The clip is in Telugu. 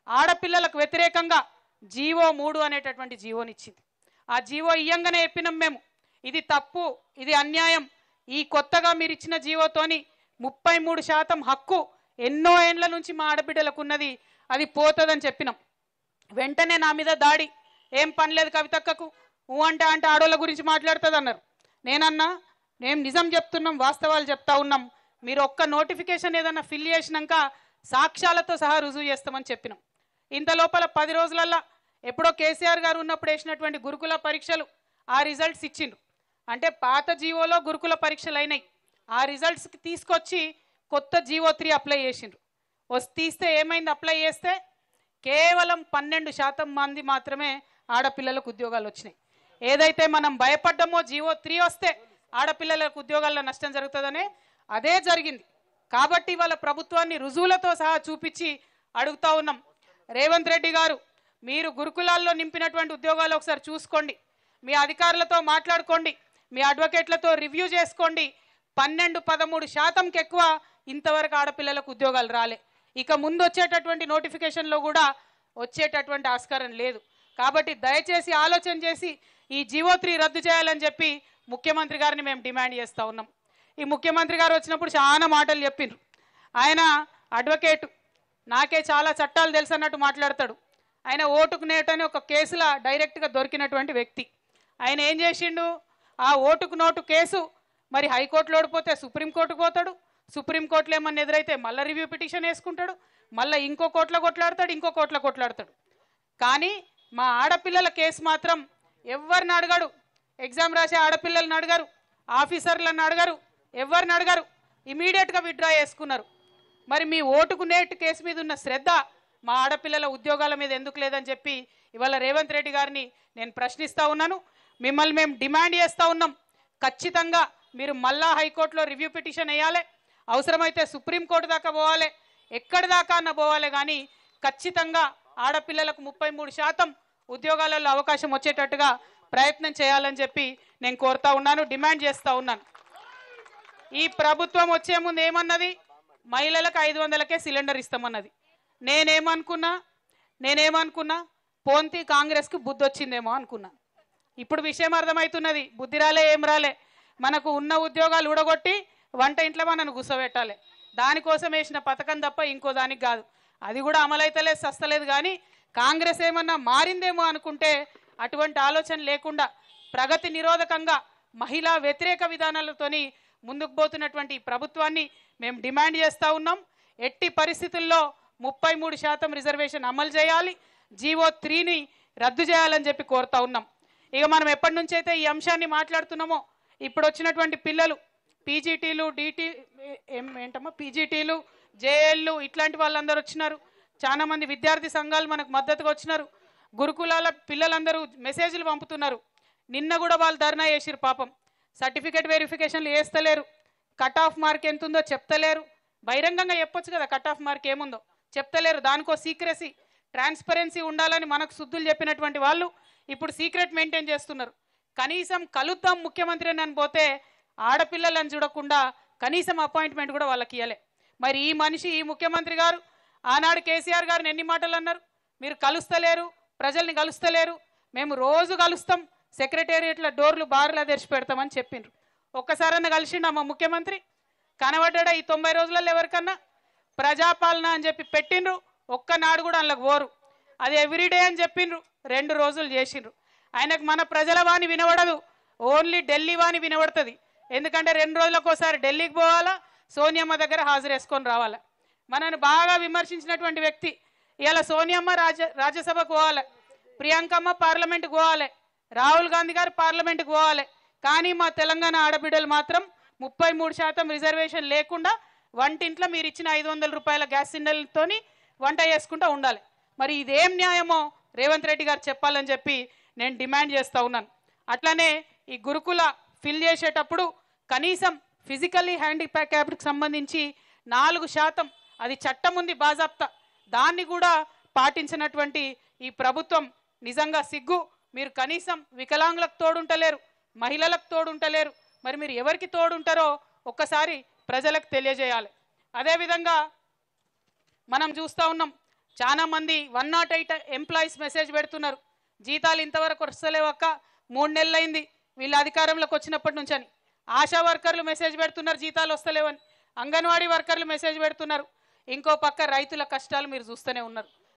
ఆడపిల్లలకు వ్యతిరేకంగా జీవో 3 అనేటటువంటి జీవోనిచ్చింది. ఆ జీవో ఇయ్యంగానే చెప్పినాం మేము, ఇది తప్పు, ఇది అన్యాయం. ఈ కొత్తగా మీరు ఇచ్చిన జీవోతోని 33% హక్కు ఎన్నో ఏండ్ల నుంచి మా ఆడబిడ్డలకు ఉన్నది, అది పోతుందని చెప్పినాం. వెంటనే నా మీద దాడి, ఏం పని లేదు కవితక్కకు, అంటే ఆడోళ్ళ గురించి మాట్లాడుతుంది అన్నారు. నేనన్నా, మేము నిజం చెప్తున్నాం, వాస్తవాలు చెప్తా ఉన్నాం. మీరు ఒక్క నోటిఫికేషన్ ఏదన్నా ఫిల్ చేసినాక సాక్ష్యాలతో సహా రుజువు చేస్తామని చెప్పినాం. ఇంత లోపల 10 రోజులల్లా ఎప్పుడో కేసీఆర్ గారు ఉన్నప్పుడు వేసినటువంటి గురుకుల పరీక్షలు ఆ రిజల్ట్స్ ఇచ్చిండ్రు. అంటే పాత జీవోలో గురుకుల పరీక్షలు అయినాయి, ఆ రిజల్ట్స్కి తీసుకొచ్చి కొత్త జీవో 3 అప్లై చేసిండ్రు. తీస్తే ఏమైంది, అప్లై చేస్తే కేవలం 12% మంది మాత్రమే ఆడపిల్లలకు ఉద్యోగాలు వచ్చినాయి. ఏదైతే మనం భయపడ్డామో జీవో 3 వస్తే ఆడపిల్లలకు ఉద్యోగాల్లో నష్టం జరుగుతుందనే అదే జరిగింది. కాబట్టి వాళ్ళ ప్రభుత్వాన్ని రుజువులతో సహా చూపించి అడుగుతా ఉన్నాం, రేవంత్ రెడ్డి గారు మీరు గురుకులాల్లో నింపినటువంటి ఉద్యోగాలు ఒకసారి చూసుకోండి, మీ అధికారులతో మాట్లాడుకోండి, మీ అడ్వకేట్లతో రివ్యూ చేసుకోండి. 12-13% ఎక్కువ ఇంతవరకు ఆడపిల్లలకు ఉద్యోగాలు రాలే. ఇక ముందు వచ్చేటటువంటి నోటిఫికేషన్లో కూడా వచ్చేటటువంటి ఆస్కారం లేదు. కాబట్టి దయచేసి ఆలోచన చేసి ఈ జీవో 3 రద్దు చేయాలని చెప్పి ముఖ్యమంత్రి గారిని మేము డిమాండ్ చేస్తూ ఉన్నాం. ఈ ముఖ్యమంత్రి గారు వచ్చినప్పుడు చాలా మాటలు చెప్పిండ్రు. ఆయన అడ్వకేటు, నాకే చాలా చట్టాలు తెలుసు అన్నట్టు మాట్లాడతాడు. ఆయన ఓటుకు నేటని ఒక కేసులో డైరెక్ట్గా దొరికినటువంటి వ్యక్తి. ఆయన ఏం చేసిండు, ఆ ఓటుకు నోటు కేసు మరి హైకోర్టులో ఓడిపోతే సుప్రీంకోర్టుకు పోతాడు, సుప్రీంకోర్టులో ఏమన్నా ఎదురైతే మళ్ళీ రివ్యూ పిటిషన్ వేసుకుంటాడు, మళ్ళీ ఇంకో కోర్టులో కొట్లాడతాడు, ఇంకో కోర్టులో కొట్లాడతాడు. కానీ మా ఆడపిల్లల కేసు మాత్రం ఎవరిని అడగడు, ఎగ్జామ్ రాసే ఆడపిల్లలను అడగరు, ఆఫీసర్లను అడగరు, ఎవరిని అడగరు, ఇమీడియట్గా విత్డ్రా చేసుకున్నారు. మరి మీ ఓటుకు నేటు కేసు మీద ఉన్న శ్రద్ధ మా ఆడపిల్లల ఉద్యోగాల మీద ఎందుకు లేదని చెప్పి ఇవాళ రేవంత్ రెడ్డి గారిని నేను ప్రశ్నిస్తూ ఉన్నాను. మిమ్మల్ని మేము డిమాండ్ చేస్తూ ఉన్నాం, ఖచ్చితంగా మీరు మళ్ళా హైకోర్టులో రివ్యూ పిటిషన్ వేయాలి, అవసరమైతే సుప్రీంకోర్టు దాకా పోవాలి, ఎక్కడి దాకా అన్న పోవాలి. కానీ ఖచ్చితంగా ఆడపిల్లలకు 33% ఉద్యోగాలలో అవకాశం వచ్చేటట్టుగా ప్రయత్నం చేయాలని చెప్పి నేను కోరుతా ఉన్నాను, డిమాండ్ చేస్తూ ఉన్నాను. ఈ ప్రభుత్వం వచ్చే ముందు ఏమన్నది, మహిళలకు 500కే సిలిండర్ ఇస్తామన్నది. నేనేమనుకున్నా పోంతి కాంగ్రెస్కి బుద్ధి వచ్చిందేమో అనుకున్నా. ఇప్పుడు విషయం అర్థమవుతున్నది, బుద్ధి రాలే, ఏం రాలే. మనకు ఉన్న ఉద్యోగాలు ఊడగొట్టి వంట ఇంట్లో మనను గుసబెట్టాలి, దానికోసం వేసిన పథకం తప్ప ఇంకో దానికి కాదు. అది కూడా అమలైతలేదు, సస్తలేదు. కానీ కాంగ్రెస్ ఏమన్నా మారిందేమో అనుకుంటే అటువంటి ఆలోచన లేకుండా ప్రగతి నిరోధకంగా మహిళా వ్యతిరేక విధానాలతోని ముందుకు పోతున్నటువంటి ప్రభుత్వాన్ని మేము డిమాండ్ చేస్తూ ఉన్నాం. ఎట్టి పరిస్థితుల్లో 33% రిజర్వేషన్ అమలు చేయాలి, జీవో 3ని రద్దు చేయాలని చెప్పి కోరుతా ఉన్నాం. ఇక మనం ఎప్పటి నుంచి అయితే ఈ అంశాన్ని మాట్లాడుతున్నామో ఇప్పుడు వచ్చినటువంటి పిల్లలు పీజీటీలు, పీజీటీలు, జేఎల్లు ఇట్లాంటి వాళ్ళందరూ వచ్చినారు. చాలా మంది విద్యార్థి సంఘాలు మనకు మద్దతుగా వచ్చినారు. గురుకులాల పిల్లలందరూ మెసేజ్లు పంపుతున్నారు. నిన్న కూడా వాళ్ళు ధర్నా చేసిరు. పాపం సర్టిఫికేట్ వెరిఫికేషన్లు వేస్తలేరు, కట్ ఆఫ్ మార్క్ ఎంత ఉందో చెప్తలేరు. బహిరంగంగా చెప్పొచ్చు కదా కట్ ఆఫ్ మార్క్ ఏముందో, చెప్తలేరు. దానికో సీక్రెసీ, ట్రాన్స్పరెన్సీ ఉండాలని మనకు శుద్ధులు చెప్పినటువంటి వాళ్ళు ఇప్పుడు సీక్రెట్ మెయింటైన్ చేస్తున్నారు. కనీసం కలుద్దాం ముఖ్యమంత్రి అని పోతే ఆడపిల్లలను చూడకుండా కనీసం అపాయింట్మెంట్ కూడా వాళ్ళకి ఇవ్వలే. మరి ఈ మనిషి, ఈ ముఖ్యమంత్రి గారు ఆనాడు కేసీఆర్ గారిని ఎన్ని మాటలు అన్నారు, మీరు కలుస్తలేరు, ప్రజల్ని కలుస్తలేరు, మేము రోజు కలుస్తాం, సెక్రటేరియట్ల డోర్లు బార్లా తెరిచి పెడతామని చెప్పిండ్రు. ఒక్కసారన్నా కలిసిండు మా ముఖ్యమంత్రి? కనబడ్డా ఈ 90 రోజులలో ఎవరికన్నా? ప్రజాపాలన అని చెప్పి పెట్టిండ్రు, ఒక్కనాడు కూడా అందులోకి పోరు. అది ఎవ్రీడే అని చెప్పిండ్రు, 2 రోజులు చేసిండ్రు. ఆయనకు మన ప్రజల వాణి వినబడదు, ఓన్లీ ఢిల్లీ వాణి వినబడుతుంది. ఎందుకంటే 2 రోజులకు ఒకసారి ఢిల్లీకి పోవాలా, సోనియమ్మ దగ్గర హాజరు వేసుకొని రావాలా. మనని బాగా విమర్శించినటువంటి వ్యక్తి ఇవాళ సోనియమ్మ రాజ్యసభకు పోవాలి, ప్రియాంకమ్మ పార్లమెంటుకు పోవాలి, రాహుల్ గాంధీ గారు పార్లమెంటుకు పోవాలి. కానీ మా తెలంగాణ ఆడబిడ్డలు మాత్రం 33% రిజర్వేషన్ లేకుండా వంటింట్లో మీరు ఇచ్చిన 500 రూపాయల గ్యాస్ సిలిండర్లతో వంట చేసుకుంటూ ఉండాలి. మరి ఇదేం న్యాయమో రేవంత్ రెడ్డి గారు చెప్పాలని చెప్పి నేను డిమాండ్ చేస్తూ ఉన్నాను. అట్లనే ఈ గురుకుల ఫిల్ చేసేటప్పుడు కనీసం ఫిజికల్లీ హ్యాండిక్యాప్డ్కి సంబంధించి 4%, అది చట్టం ఉంది బాజాప్తా, దాన్ని కూడా పాటించినటువంటి ఈ ప్రభుత్వం నిజంగా సిగ్గు. మీరు కనీసం వికలాంగులకు తోడుంటలేరు, మహిళలకు తోడుంటలేరు. మరి మీరు ఎవరికి తోడుంటారో ఒక్కసారి ప్రజలకు తెలియజేయాలి. అదేవిధంగా మనం చూస్తూ ఉన్నాం, చాలా మంది 108 ఎంప్లాయీస్ మెసేజ్ పెడుతున్నారు, జీతాలు ఇంతవరకు వస్తలేవు అక్క, 3 నెలలైంది వీళ్ళ అధికారంలోకి వచ్చినప్పటి నుంచి అని. ఆశా వర్కర్లు మెసేజ్ పెడుతున్నారు జీతాలు వస్తలేవని, అంగన్వాడీ వర్కర్లు మెసేజ్ పెడుతున్నారు. ఇంకో పక్క రైతుల కష్టాలు మీరు చూస్తూనే ఉన్నారు.